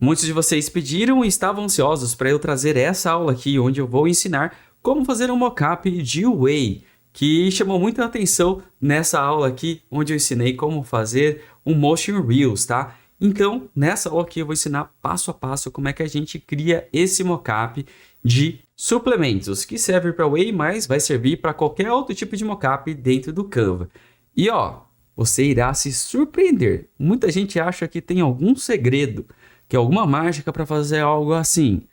Muitos de vocês pediram e estavam ansiosos para eu trazer essa aula aqui, onde eu vou ensinar como fazer um mockup de Whey, que chamou muita atenção nessa aula aqui, onde eu ensinei como fazer um Motion Reels, tá? Então, nessa aula aqui eu vou ensinar passo a passo como é que a gente cria esse mockup de suplementos, que serve para Whey, mas vai servir para qualquer outro tipo de mockup dentro do Canva. E ó, você irá se surpreender. Muita gente acha que tem algum segredo, que é alguma mágica para fazer algo assim.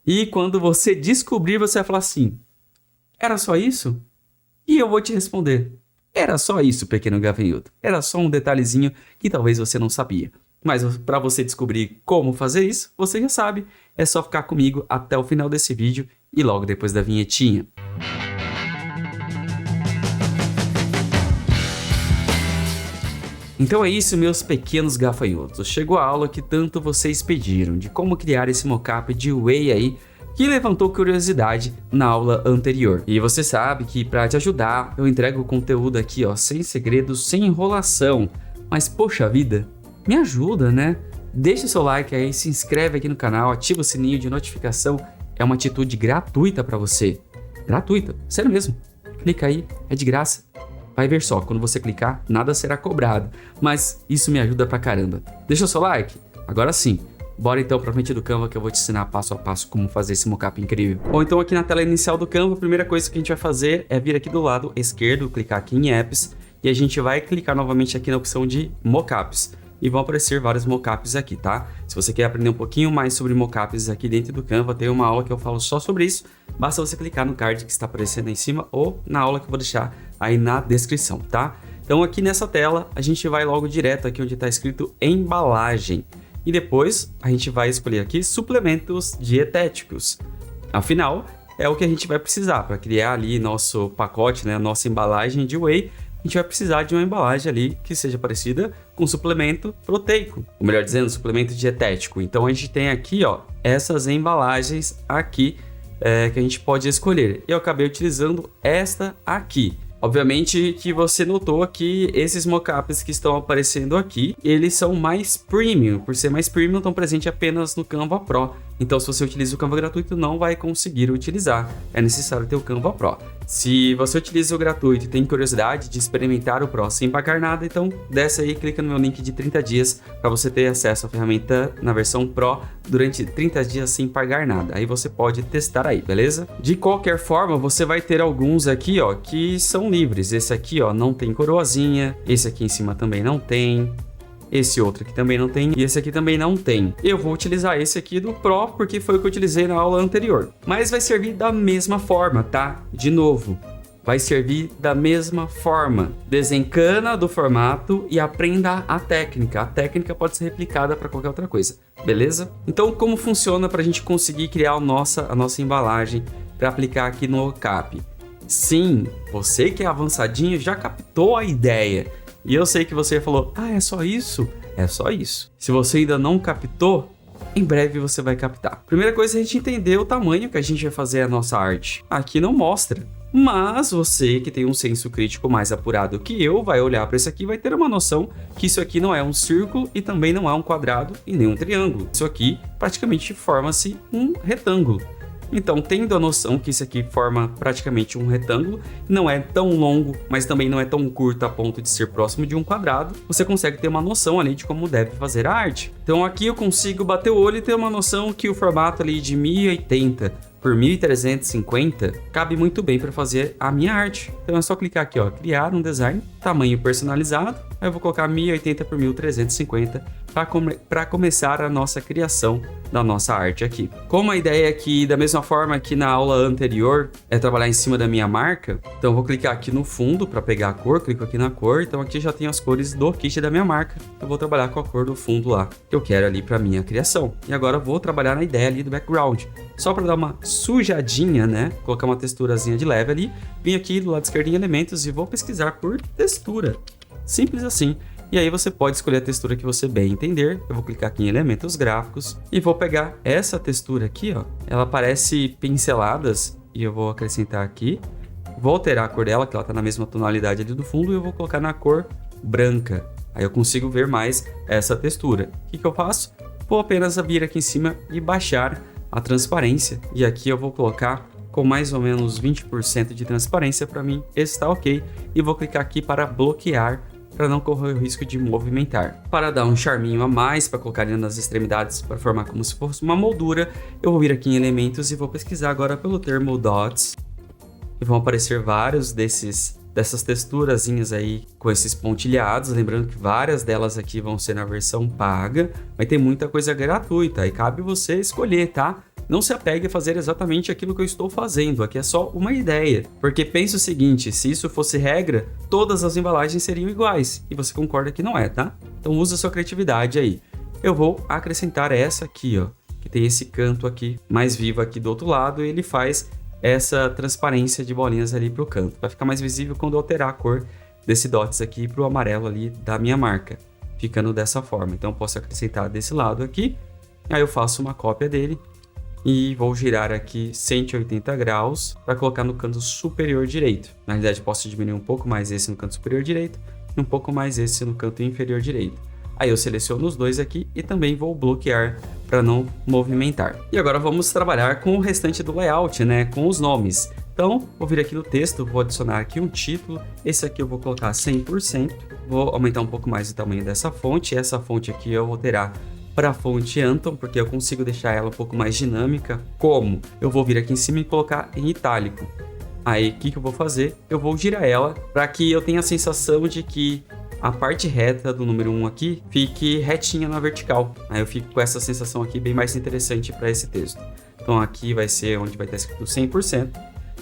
E quando você descobrir, você vai falar assim, era só isso? E eu vou te responder, era só isso, pequeno gafanhoto. Era só um detalhezinho que talvez você não sabia. Mas para você descobrir como fazer isso, você já sabe. É só ficar comigo até o final desse vídeo e logo depois da vinhetinha. Então é isso, meus pequenos gafanhotos. Chegou a aula que tanto vocês pediram, de como criar esse mockup de Whey aí, que levantou curiosidade na aula anterior. E você sabe que para te ajudar, eu entrego o conteúdo aqui, ó, sem segredos, sem enrolação. Mas poxa vida, me ajuda, né? Deixa o seu like aí, se inscreve aqui no canal, ativa o sininho de notificação. É uma atitude gratuita para você. Gratuita, sério mesmo. Clica aí, é de graça. Vai ver só, quando você clicar, nada será cobrado. Mas isso me ajuda pra caramba. Deixa o seu like? Agora sim. Bora então pra frente do Canva que eu vou te ensinar passo a passo como fazer esse mockup incrível. Ou então aqui na tela inicial do Canva, a primeira coisa que a gente vai fazer é vir aqui do lado esquerdo, clicar aqui em Apps. E a gente vai clicar novamente aqui na opção de Mockups. E vão aparecer vários mockups aqui, tá? Se você quer aprender um pouquinho mais sobre mockups aqui dentro do Canva, tem uma aula que eu falo só sobre isso. Basta você clicar no card que está aparecendo aí em cima ou na aula que eu vou deixar aí na descrição, tá? Então aqui nessa tela, a gente vai logo direto aqui onde está escrito embalagem. E depois a gente vai escolher aqui suplementos dietéticos. Afinal, é o que a gente vai precisar para criar ali nosso pacote, né? Nossa embalagem de Whey. A gente vai precisar de uma embalagem ali que seja parecida com suplemento proteico, ou melhor dizendo, suplemento dietético. Então a gente tem aqui, ó, essas embalagens aqui que a gente pode escolher. Eu acabei utilizando esta aqui. Obviamente que você notou que esses mockups que estão aparecendo aqui, eles são mais premium. Por ser mais premium, estão presentes apenas no Canva Pro. Então, se você utiliza o Canva gratuito, não vai conseguir utilizar. É necessário ter o Canva Pro. Se você utiliza o gratuito e tem curiosidade de experimentar o Pro sem pagar nada, então desce aí e clica no meu link de 30 dias para você ter acesso à ferramenta na versão Pro durante 30 dias sem pagar nada. Aí você pode testar aí, beleza? De qualquer forma, você vai ter alguns aqui, ó, que são livres. Esse aqui, ó, não tem coroazinha. Esse aqui em cima também não tem. Esse outro aqui também não tem, e esse aqui também não tem. Eu vou utilizar esse aqui do Pro, porque foi o que eu utilizei na aula anterior. Mas vai servir da mesma forma, tá? De novo, vai servir da mesma forma. Desencana do formato e aprenda a técnica. A técnica pode ser replicada para qualquer outra coisa, beleza? Então, como funciona para a gente conseguir criar a nossa embalagem para aplicar aqui no mockup? Sim, você que é avançadinho já captou a ideia. E eu sei que você falou, ah, é só isso? É só isso. Se você ainda não captou, em breve você vai captar. Primeira coisa é a gente entender o tamanho que a gente vai fazer a nossa arte. Aqui não mostra. Mas você que tem um senso crítico mais apurado que eu, vai olhar para isso aqui e vai ter uma noção que isso aqui não é um círculo e também não é um quadrado e nem um triângulo. Isso aqui praticamente forma-se um retângulo. Então, tendo a noção que isso aqui forma praticamente um retângulo, não é tão longo, mas também não é tão curto a ponto de ser próximo de um quadrado, você consegue ter uma noção ali de como deve fazer a arte. Então aqui eu consigo bater o olho e ter uma noção que o formato ali de 1080 por 1350 cabe muito bem para fazer a minha arte. Então é só clicar aqui, ó, criar um design, tamanho personalizado, aí eu vou colocar 1080 por 1350 para começar a nossa criação da nossa arte aqui. Como a ideia é que, da mesma forma que na aula anterior, é trabalhar em cima da minha marca, então eu vou clicar aqui no fundo para pegar a cor, clico aqui na cor, então aqui já tem as cores do kit da minha marca, eu vou trabalhar com a cor do fundo lá, que eu quero ali para minha criação. E agora eu vou trabalhar na ideia ali do background, só para dar uma sujadinha, né, colocar uma texturazinha de leve ali, vim aqui do lado esquerdo em elementos e vou pesquisar por textura, simples assim. E aí você pode escolher a textura que você bem entender. Eu vou clicar aqui em elementos gráficos e vou pegar essa textura aqui, ó. Ela parece pinceladas e eu vou acrescentar aqui. Vou alterar a cor dela, que ela tá na mesma tonalidade ali do fundo, e eu vou colocar na cor branca. Aí eu consigo ver mais essa textura. O que eu faço? vou apenas vir aqui em cima e baixar a transparência. E aqui eu vou colocar com mais ou menos 20% de transparência. Para mim está ok. E vou clicar aqui para bloquear, para não correr o risco de movimentar. Para dar um charminho a mais, para colocar ali nas extremidades, para formar como se fosse uma moldura, eu vou vir aqui em elementos e vou pesquisar agora pelo termo dots. E vão aparecer vários dessas texturazinhas aí com esses pontilhados. Lembrando que várias delas aqui vão ser na versão paga, mas tem muita coisa gratuita e cabe você escolher, tá? Não se apegue a fazer exatamente aquilo que eu estou fazendo, aqui é só uma ideia. Porque pensa o seguinte, se isso fosse regra, todas as embalagens seriam iguais. E você concorda que não é, tá? Então usa a sua criatividade aí. Eu vou acrescentar essa aqui, ó, que tem esse canto aqui mais vivo aqui do outro lado, e ele faz essa transparência de bolinhas ali pro canto. Vai ficar mais visível quando eu alterar a cor desse dots aqui pro amarelo ali da minha marca, ficando dessa forma. Então eu posso acrescentar desse lado aqui, aí eu faço uma cópia dele. E vou girar aqui 180 graus para colocar no canto superior direito. Na realidade, posso diminuir um pouco mais esse no canto superior direito e um pouco mais esse no canto inferior direito. Aí eu seleciono os dois aqui e também vou bloquear para não movimentar. E agora vamos trabalhar com o restante do layout, né? Com os nomes. Então, vou vir aqui no texto, vou adicionar aqui um título. Esse aqui eu vou colocar 100%. Vou aumentar um pouco mais o tamanho dessa fonte. Essa fonte aqui eu vou alterar para a fonte Anton, porque eu consigo deixar ela um pouco mais dinâmica. Como? Eu vou vir aqui em cima e colocar em itálico. Aí, o que eu vou fazer? Eu vou girar ela para que eu tenha a sensação de que a parte reta do número 1 aqui fique retinha na vertical. Aí eu fico com essa sensação aqui bem mais interessante para esse texto. Então aqui vai ser onde vai estar escrito 100%.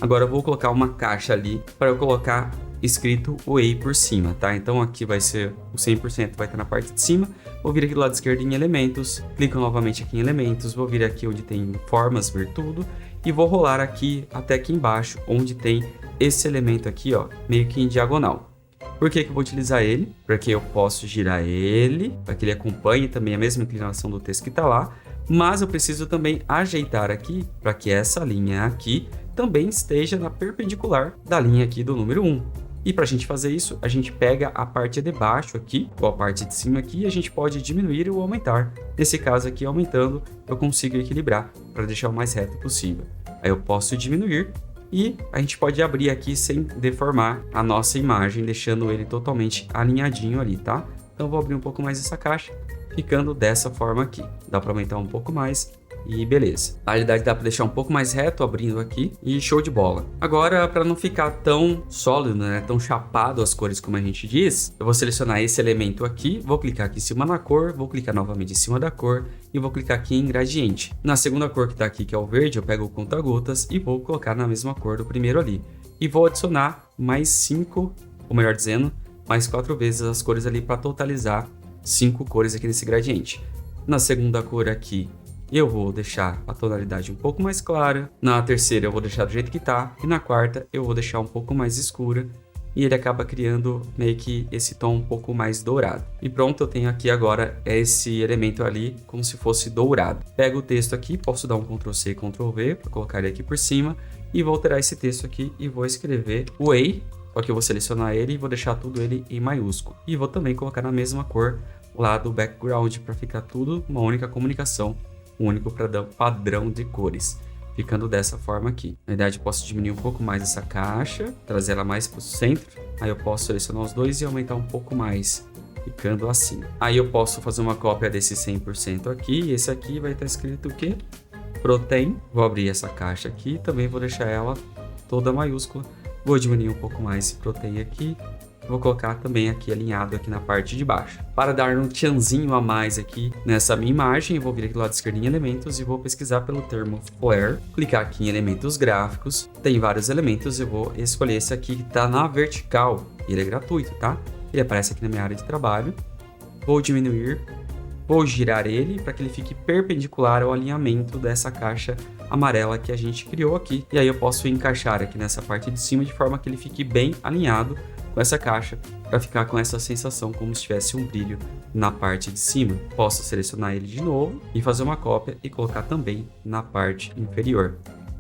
Agora eu vou colocar uma caixa ali para eu colocar escrito Whey por cima, tá? Então aqui vai ser o 100%, vai estar na parte de cima. Vou vir aqui do lado esquerdo em elementos, clico novamente aqui em elementos, vou vir aqui onde tem formas, ver tudo, e vou rolar aqui até aqui embaixo, onde tem esse elemento aqui, ó, meio que em diagonal. Por que eu vou utilizar ele? Porque eu posso girar ele, para que ele acompanhe também a mesma inclinação do texto que está lá, mas eu preciso também ajeitar aqui, para que essa linha aqui também esteja na perpendicular da linha aqui do número 1. E para a gente fazer isso, a gente pega a parte de baixo aqui, ou a parte de cima aqui, e a gente pode diminuir ou aumentar. Nesse caso aqui, aumentando, eu consigo equilibrar para deixar o mais reto possível. Aí eu posso diminuir e a gente pode abrir aqui sem deformar a nossa imagem, deixando ele totalmente alinhadinho ali, tá? Então eu vou abrir um pouco mais essa caixa, ficando dessa forma aqui. Dá para aumentar um pouco mais. E beleza. Na realidade dá para deixar um pouco mais reto abrindo aqui e show de bola. Agora, para não ficar tão sólido, né, tão chapado as cores como a gente diz, eu vou selecionar esse elemento aqui, vou clicar aqui em cima na cor, vou clicar novamente em cima da cor e vou clicar aqui em gradiente. Na segunda cor que está aqui, que é o verde, eu pego o conta-gotas e vou colocar na mesma cor do primeiro ali. E vou adicionar mais 5, ou melhor dizendo, mais 4 vezes as cores ali para totalizar 5 cores aqui nesse gradiente. Na segunda cor aqui, eu vou deixar a tonalidade um pouco mais clara. Na terceira eu vou deixar do jeito que tá. E na quarta eu vou deixar um pouco mais escura. E ele acaba criando meio que esse tom um pouco mais dourado. E pronto, eu tenho aqui agora esse elemento ali como se fosse dourado. Pego o texto aqui, posso dar um Ctrl C e Ctrl V para colocar ele aqui por cima. E vou alterar esse texto aqui e vou escrever Whey. Só que eu vou selecionar ele e vou deixar tudo ele em maiúsculo. E vou também colocar na mesma cor lá do background para ficar tudo uma única comunicação. Um único padrão de cores, ficando dessa forma aqui. Na verdade, eu posso diminuir um pouco mais essa caixa, trazer ela mais para o centro. Aí eu posso selecionar os dois e aumentar um pouco mais, ficando assim. Aí eu posso fazer uma cópia desse 100% aqui, e esse aqui vai estar escrito o quê? Protein. Vou abrir essa caixa aqui, também vou deixar ela toda maiúscula. Vou diminuir um pouco mais esse protein aqui. Vou colocar também aqui alinhado aqui na parte de baixo. Para dar um tchanzinho a mais aqui nessa minha imagem, eu vou vir aqui do lado esquerdo em elementos e vou pesquisar pelo termo Flare. Clicar aqui em elementos gráficos. Tem vários elementos, eu vou escolher esse aqui que está na vertical. Ele é gratuito, tá? Ele aparece aqui na minha área de trabalho. Vou diminuir, vou girar ele para que ele fique perpendicular ao alinhamento dessa caixa amarela que a gente criou aqui. E aí eu posso encaixar aqui nessa parte de cima de forma que ele fique bem alinhado com essa caixa, para ficar com essa sensação como se tivesse um brilho na parte de cima. Posso selecionar ele de novo e fazer uma cópia e colocar também na parte inferior.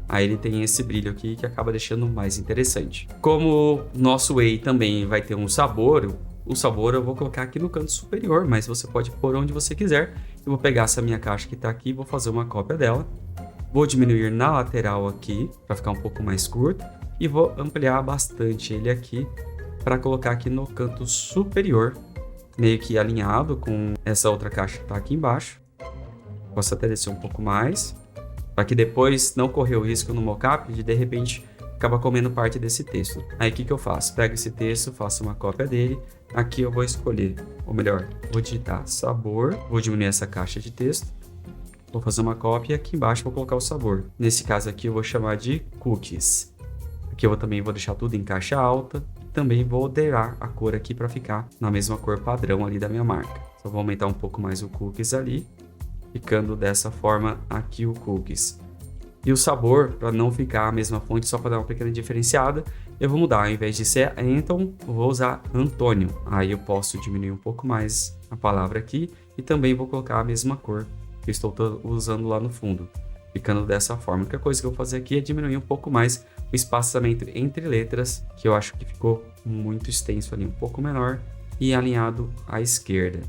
Aí ele tem esse brilho aqui que acaba deixando mais interessante. Como o nosso Whey também vai ter um sabor, o sabor eu vou colocar aqui no canto superior, mas você pode pôr onde você quiser. eu vou pegar essa minha caixa que está aqui e vou fazer uma cópia dela. Vou diminuir na lateral aqui, para ficar um pouco mais curto. E vou ampliar bastante ele aqui, para colocar aqui no canto superior, meio que alinhado com essa outra caixa que está aqui embaixo. Posso até descer um pouco mais, para que depois não correr o risco no mockup de repente acaba comendo parte desse texto. Aí o que eu faço? Pego esse texto, faço uma cópia dele. Aqui eu vou escolher, ou melhor, vou digitar sabor, vou diminuir essa caixa de texto, vou fazer uma cópia e aqui embaixo vou colocar o sabor. Nesse caso aqui eu vou chamar de cookies. Aqui eu também vou deixar tudo em caixa alta. Também vou alterar a cor aqui para ficar na mesma cor padrão ali da minha marca. Só vou aumentar um pouco mais o cookies ali, ficando dessa forma aqui o cookies. E o sabor, para não ficar a mesma fonte, só para dar uma pequena diferenciada, eu vou mudar. Ao invés de ser Anton, eu vou usar Antônio. Aí eu posso diminuir um pouco mais a palavra aqui e também vou colocar a mesma cor que eu estou usando lá no fundo, ficando dessa forma. A única coisa que eu vou fazer aqui é diminuir um pouco mais o espaçamento entre letras, que eu acho que ficou muito extenso ali, um pouco menor e alinhado à esquerda,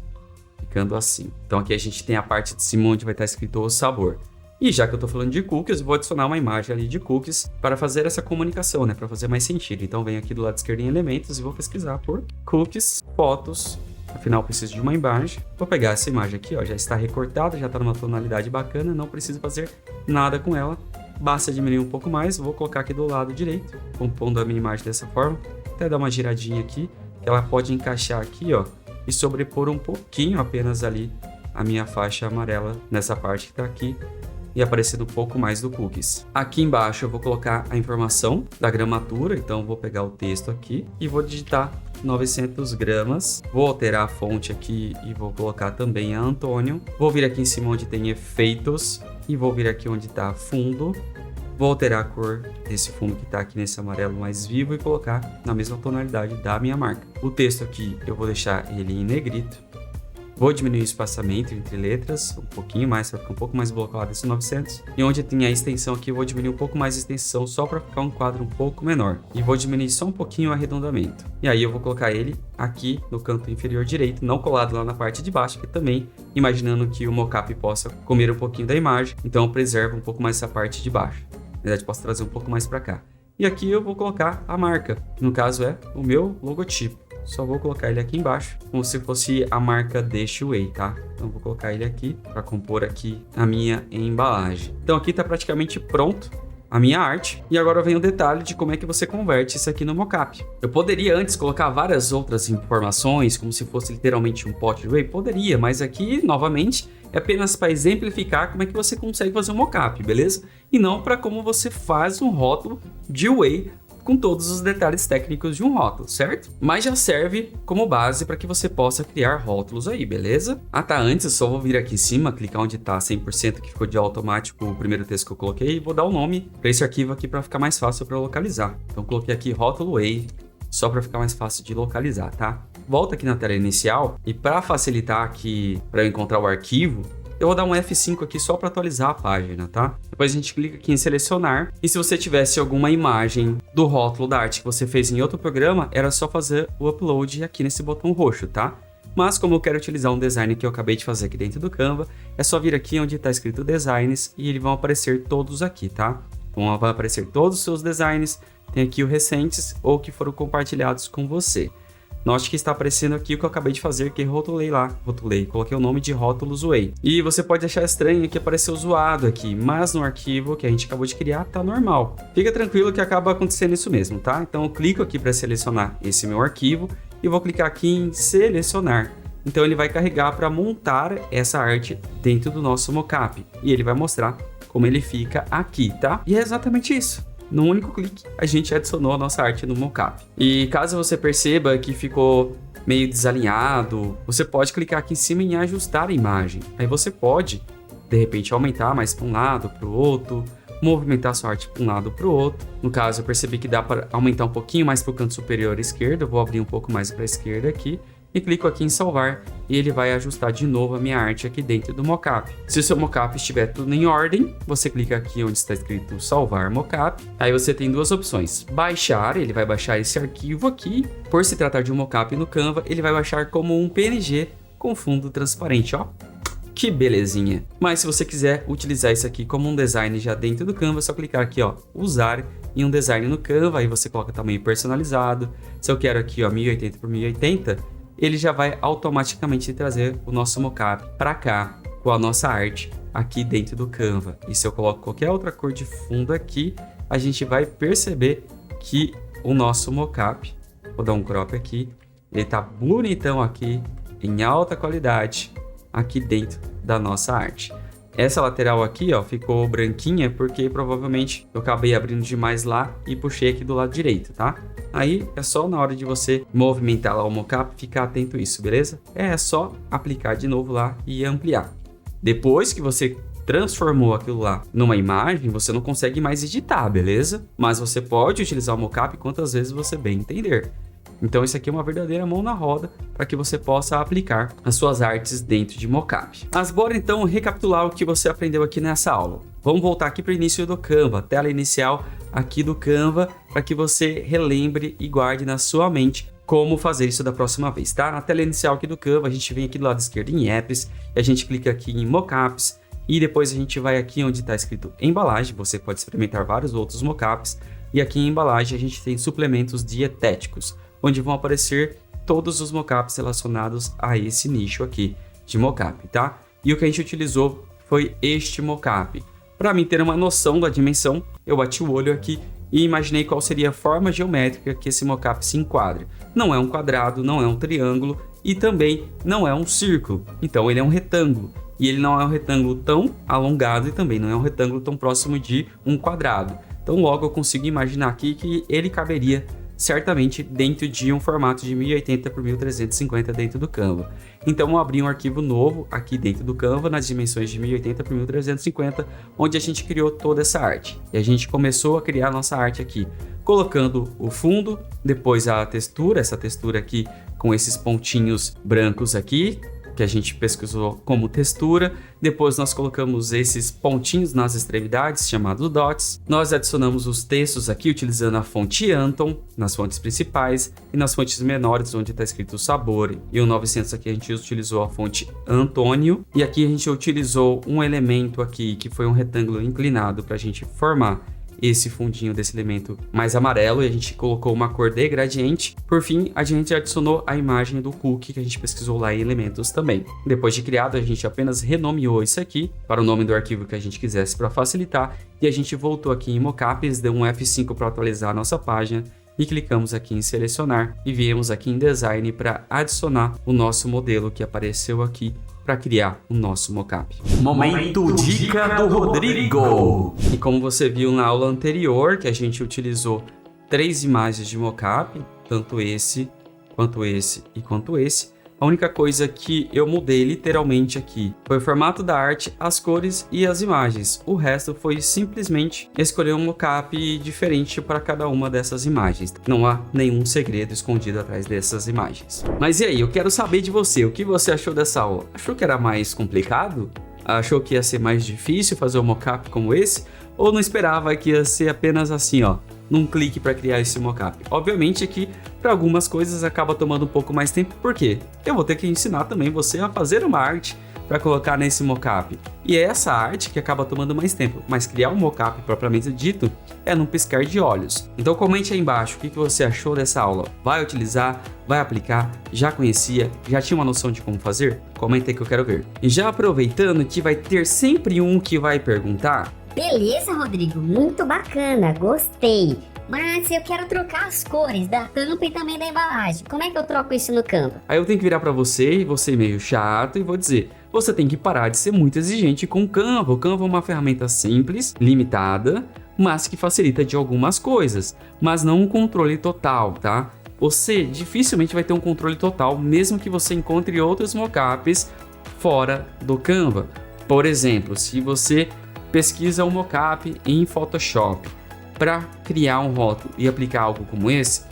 ficando assim. Então aqui a gente tem a parte de cima onde vai estar escrito o sabor. E já que eu estou falando de cookies, eu vou adicionar uma imagem ali de cookies para fazer essa comunicação, né? Para fazer mais sentido. Então venho aqui do lado esquerdo em elementos e vou pesquisar por cookies, fotos. Afinal, eu preciso de uma imagem. Vou pegar essa imagem aqui, ó, já está recortada, já está numa tonalidade bacana, não preciso fazer nada com ela. Basta diminuir um pouco mais, vou colocar aqui do lado direito, compondo a minha imagem dessa forma. Até dar uma giradinha aqui, que ela pode encaixar aqui, ó, e sobrepor um pouquinho apenas ali a minha faixa amarela nessa parte que está aqui, e aparecendo um pouco mais do cookies. Aqui embaixo eu vou colocar a informação da gramatura, então vou pegar o texto aqui e vou digitar 900 gramas. Vou alterar a fonte aqui e vou colocar também a Antônio. Vou vir aqui em cima onde tem efeitos e vou vir aqui onde está fundo. Vou alterar a cor desse fundo que está aqui nesse amarelo mais vivo e colocar na mesma tonalidade da minha marca. O texto aqui eu vou deixar ele em negrito. Vou diminuir o espaçamento entre letras um pouquinho mais, para ficar um pouco mais blocado esse 900. E onde tem a extensão aqui, eu vou diminuir um pouco mais a extensão só para ficar um quadro um pouco menor. E vou diminuir só um pouquinho o arredondamento. E aí eu vou colocar ele aqui no canto inferior direito, não colado lá na parte de baixo, porque também imaginando que o mockup possa comer um pouquinho da imagem, então eu preservo um pouco mais essa parte de baixo. Na verdade, posso trazer um pouco mais para cá. E aqui eu vou colocar a marca, que no caso é o meu logotipo. Só vou colocar ele aqui embaixo, como se fosse a marca Dash Whey, tá? Então vou colocar ele aqui para compor aqui a minha embalagem. Então aqui tá praticamente pronto a minha arte. E agora vem o detalhe de como é que você converte isso aqui no mockup. Eu poderia antes colocar várias outras informações, como se fosse literalmente um pote de whey? Poderia, mas aqui, novamente, é apenas para exemplificar como é que você consegue fazer um mockup, beleza? E não para como você faz um rótulo de whey com todos os detalhes técnicos de um rótulo, certo? Mas já serve como base para que você possa criar rótulos aí, beleza? Ah tá, antes eu só vou vir aqui em cima, clicar onde tá 100% que ficou de automático o primeiro texto que eu coloquei e vou dar o nome para esse arquivo aqui para ficar mais fácil para localizar. Então coloquei aqui rótulo whey, só para ficar mais fácil de localizar, tá? Volta aqui na tela inicial e para facilitar aqui para eu encontrar o arquivo, eu vou dar um F5 aqui só para atualizar a página, tá? Depois a gente clica aqui em selecionar. E se você tivesse alguma imagem do rótulo da arte que você fez em outro programa, era só fazer o upload aqui nesse botão roxo, tá? Mas como eu quero utilizar um design que eu acabei de fazer aqui dentro do Canva, é só vir aqui onde está escrito Designs e eles vão aparecer todos aqui, tá? Então vai aparecer todos os seus designs, tem aqui os recentes ou que foram compartilhados com você. Note que está aparecendo aqui o que eu acabei de fazer, que rotulei, coloquei o nome de rótulos Whey. E você pode achar estranho que apareceu zoado aqui, mas no arquivo que a gente acabou de criar tá normal. Fica tranquilo que acaba acontecendo isso mesmo, tá? Então eu clico aqui para selecionar esse meu arquivo e vou clicar aqui em selecionar. Então ele vai carregar para montar essa arte dentro do nosso mockup e ele vai mostrar como ele fica aqui, tá? E é exatamente isso. No único clique, a gente adicionou a nossa arte no mockup. E caso você perceba que ficou meio desalinhado, você pode clicar aqui em cima em ajustar a imagem. Aí você pode, de repente, aumentar mais para um lado, para o outro, movimentar sua arte para um lado para o outro. No caso, eu percebi que dá para aumentar um pouquinho mais para o canto superior esquerdo. Eu vou abrir um pouco mais para a esquerda aqui. E clico aqui em salvar e ele vai ajustar de novo a minha arte aqui dentro do mockup. Se o seu mockup estiver tudo em ordem, você clica aqui onde está escrito salvar mockup. Aí você tem duas opções: baixar, ele vai baixar esse arquivo aqui. Por se tratar de um mockup no Canva, ele vai baixar como um PNG com fundo transparente, ó. Que belezinha! Mas se você quiser utilizar isso aqui como um design já dentro do Canva, é só clicar aqui, ó, usar em um design no Canva, aí você coloca tamanho personalizado. Se eu quero aqui, ó, 1080 por 1080, ele já vai automaticamente trazer o nosso mockup para cá com a nossa arte aqui dentro do Canva. E se eu coloco qualquer outra cor de fundo aqui, a gente vai perceber que o nosso mockup, vou dar um crop aqui, ele tá bonitão aqui, em alta qualidade, aqui dentro da nossa arte. Essa lateral aqui, ó, ficou branquinha porque provavelmente eu acabei abrindo demais lá e puxei aqui do lado direito, tá? Aí é só na hora de você movimentar lá o mockup, ficar atento a isso, beleza? É só aplicar de novo lá e ampliar. Depois que você transformou aquilo lá numa imagem, você não consegue mais editar, beleza? Mas você pode utilizar o mockup quantas vezes você bem entender. Então isso aqui é uma verdadeira mão na roda para que você possa aplicar as suas artes dentro de mockup. Mas bora então recapitular o que você aprendeu aqui nessa aula. Vamos voltar aqui para o início do Canva, tela inicial aqui do Canva, para que você relembre e guarde na sua mente como fazer isso da próxima vez, tá? Na tela inicial aqui do Canva, a gente vem aqui do lado esquerdo em Apps, e a gente clica aqui em Mockups, e depois a gente vai aqui onde está escrito Embalagem, você pode experimentar vários outros mockups, e aqui em Embalagem a gente tem suplementos dietéticos, onde vão aparecer todos os mockups relacionados a esse nicho aqui de mockup, tá? E o que a gente utilizou foi este mockup. Para mim ter uma noção da dimensão, eu bati o olho aqui e imaginei qual seria a forma geométrica que esse mockup se enquadra. Não é um quadrado, não é um triângulo e também não é um círculo. Então ele é um retângulo. E ele não é um retângulo tão alongado e também não é um retângulo tão próximo de um quadrado. Então logo eu consigo imaginar aqui que ele caberia certamente dentro de um formato de 1080 por 1350 dentro do Canva. Então eu abri um arquivo novo aqui dentro do Canva nas dimensões de 1080 por 1350, onde a gente criou toda essa arte. E a gente começou a criar a nossa arte aqui, colocando o fundo, depois a textura, essa textura aqui com esses pontinhos brancos aqui, que a gente pesquisou como textura. Depois nós colocamos esses pontinhos nas extremidades, chamados dots. Nós adicionamos os textos aqui utilizando a fonte Anton, nas fontes principais, e nas fontes menores, onde está escrito sabor. E o 900 aqui a gente utilizou a fonte Antônio. E aqui a gente utilizou um elemento aqui, que foi um retângulo inclinado para a gente formar esse fundinho desse elemento mais amarelo, e a gente colocou uma cor de gradiente. Por fim, a gente adicionou a imagem do cookie que a gente pesquisou lá em elementos também. Depois de criado, a gente apenas renomeou isso aqui para o nome do arquivo que a gente quisesse para facilitar, e a gente voltou aqui em Mockups, deu um F5 para atualizar a nossa página e clicamos aqui em selecionar e viemos aqui em design para adicionar o nosso modelo que apareceu aqui para criar o nosso mockup. Momento Dica do Rodrigo! E como você viu na aula anterior, que a gente utilizou 3 imagens de mockup, tanto esse, quanto esse e quanto esse, a única coisa que eu mudei literalmente aqui foi o formato da arte, as cores e as imagens. O resto foi simplesmente escolher um mockup diferente para cada uma dessas imagens. Não há nenhum segredo escondido atrás dessas imagens. Mas e aí, eu quero saber de você, o que você achou dessa aula? Achou que era mais complicado? Achou que ia ser mais difícil fazer um mockup como esse? Ou não esperava que ia ser apenas assim, ó, num clique para criar esse mockup? Obviamente que para algumas coisas acaba tomando um pouco mais tempo, porque eu vou ter que ensinar também você a fazer uma arte para colocar nesse mockup. E é essa arte que acaba tomando mais tempo, mas criar um mockup propriamente dito é num piscar de olhos. Então comente aí embaixo o que você achou dessa aula. Vai utilizar? Vai aplicar? Já conhecia? Já tinha uma noção de como fazer? Comenta aí que eu quero ver. E já aproveitando que vai ter sempre um que vai perguntar. Beleza, Rodrigo, muito bacana, gostei. Mas eu quero trocar as cores da tampa e também da embalagem. Como é que eu troco isso no Canva? Aí eu tenho que virar para você e você meio chato e vou dizer: você tem que parar de ser muito exigente com o Canva. O Canva é uma ferramenta simples, limitada, mas que facilita de algumas coisas, mas não um controle total, tá? Você dificilmente vai ter um controle total, mesmo que você encontre outros mockups fora do Canva. Por exemplo, se você pesquisa um mockup em Photoshop para criar um rótulo e aplicar algo como esse,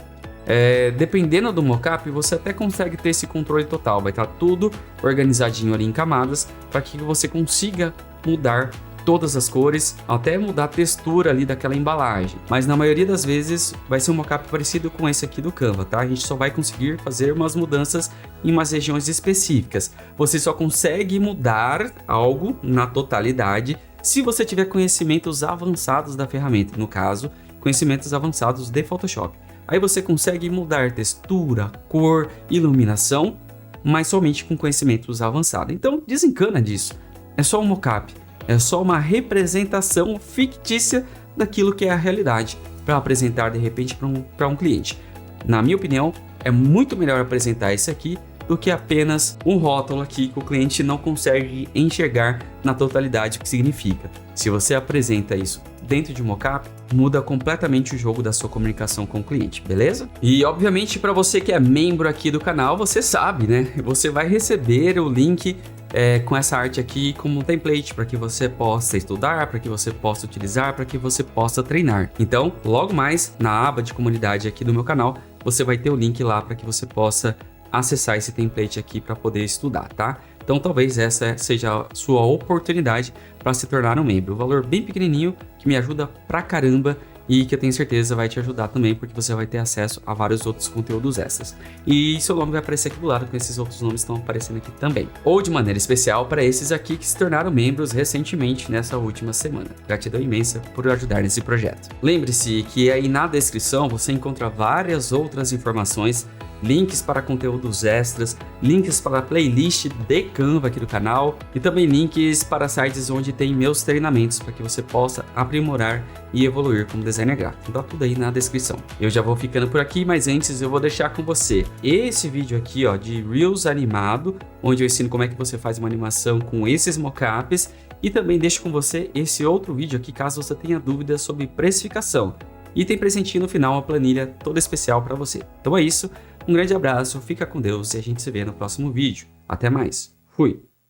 dependendo do mockup, você até consegue ter esse controle total. Vai estar tudo organizadinho ali em camadas para que você consiga mudar todas as cores, até mudar a textura ali daquela embalagem. Mas na maioria das vezes vai ser um mockup parecido com esse aqui do Canva, tá? A gente só vai conseguir fazer umas mudanças em umas regiões específicas. Você só consegue mudar algo na totalidade se você tiver conhecimentos avançados da ferramenta, no caso, conhecimentos avançados de Photoshop. Aí você consegue mudar textura, cor, iluminação, mas somente com conhecimentos avançados. Então desencana disso. É só um mockup, é só uma representação fictícia daquilo que é a realidade para apresentar de repente para um cliente. Na minha opinião, é muito melhor apresentar esse aqui do que apenas um rótulo aqui que o cliente não consegue enxergar na totalidade o que significa. Se você apresenta isso dentro de um mockup, muda completamente o jogo da sua comunicação com o cliente, beleza? E obviamente para você que é membro aqui do canal, você sabe, né? Você vai receber o link com essa arte aqui como um template para que você possa estudar, para que você possa utilizar, para que você possa treinar. Então, logo mais na aba de comunidade aqui do meu canal, você vai ter o link lá para que você possa acessar esse template aqui para poder estudar, tá? Então talvez essa seja a sua oportunidade para se tornar um membro. Um valor bem pequenininho que me ajuda pra caramba e que eu tenho certeza vai te ajudar também, porque você vai ter acesso a vários outros conteúdos extras. E seu nome vai aparecer aqui do lado, com esses outros nomes estão aparecendo aqui também. Ou de maneira especial para esses aqui que se tornaram membros recentemente nessa última semana. Gratidão imensa por ajudar nesse projeto. Lembre-se que aí na descrição você encontra várias outras informações, links para conteúdos extras, links para a playlist de Canva aqui do canal e também links para sites onde tem meus treinamentos para que você possa aprimorar e evoluir como designer gráfico. Tá tudo aí na descrição. Eu já vou ficando por aqui, mas antes eu vou deixar com você esse vídeo aqui, ó, de Reels animado, onde eu ensino como é que você faz uma animação com esses mockups, e também deixo com você esse outro vídeo aqui caso você tenha dúvidas sobre precificação. E tem presentinho no final, uma planilha toda especial para você. Então é isso, um grande abraço, fica com Deus e a gente se vê no próximo vídeo. Até mais, fui!